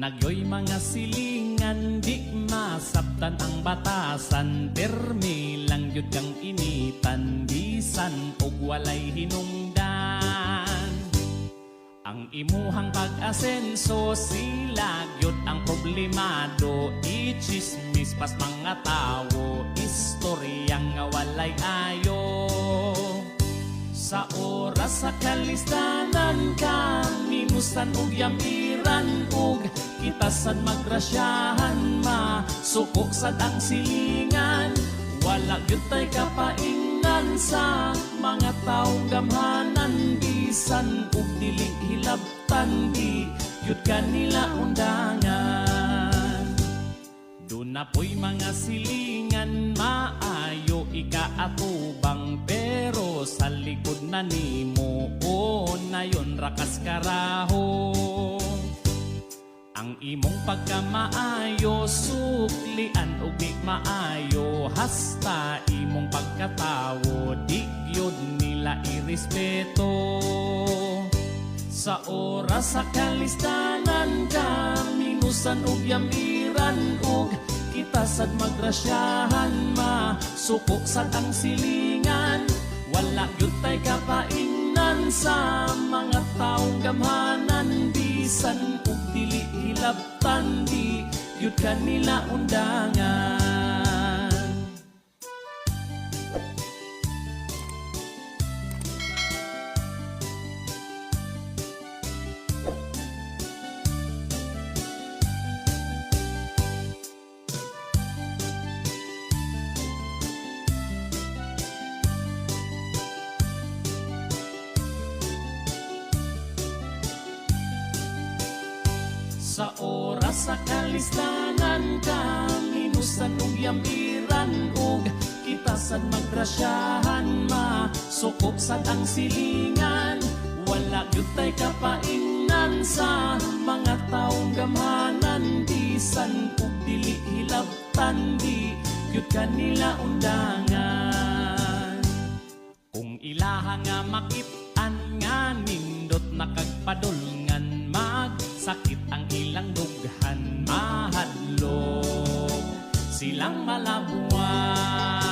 Nagyoy mga silingan, di masabtan ang batasan. Termi lang yun kang initan, bisan og walay hinungdan. Ang imuhang pag-asenso, sila gyud ang problemado. Ichismis pas mga tao, istoryang nga walay ayo. Sa oras sa kalistanan ka, minusan ug yamiran ug kitasan magrasyahan ma. Suko sad ang silingan, wala gyud tay kapaingnan sa mga taong gamhanan. Bisan ug dili hilabtan, di gyud kanila undangan. Doon na po'y mga silingan, maayo ikaatubang. Pero sa likod na nimo, o na yun rakas karaho. Ang imong pagkamaayo, suklian ug di maayo. Hasta imong pagkatawo, di gyud nila irespeto. Sa oras sa kalistanan ka, minusan ug yamiran ug kitasad magrasyahan ma. Suko sad ang silingan, wala gyud tay kapaingnan sa mga taong gamhanan. Bisan ug dili hilabtan, di gyud kanila undangan. Sa oras sa kalistanan ka, minusan ug yamiran ug kitasan magrasyahan ma. Suko sad ang silingan, wala gyud tay kapaingnan sa mga taong gamhanan. Bisan ug dili hilabtan, di gyud kanila undangan. Kung ilaha nga makit-an nga nindot nakagpadulngan, magsakit ang ilang dughan mahadlok. Silang malabuan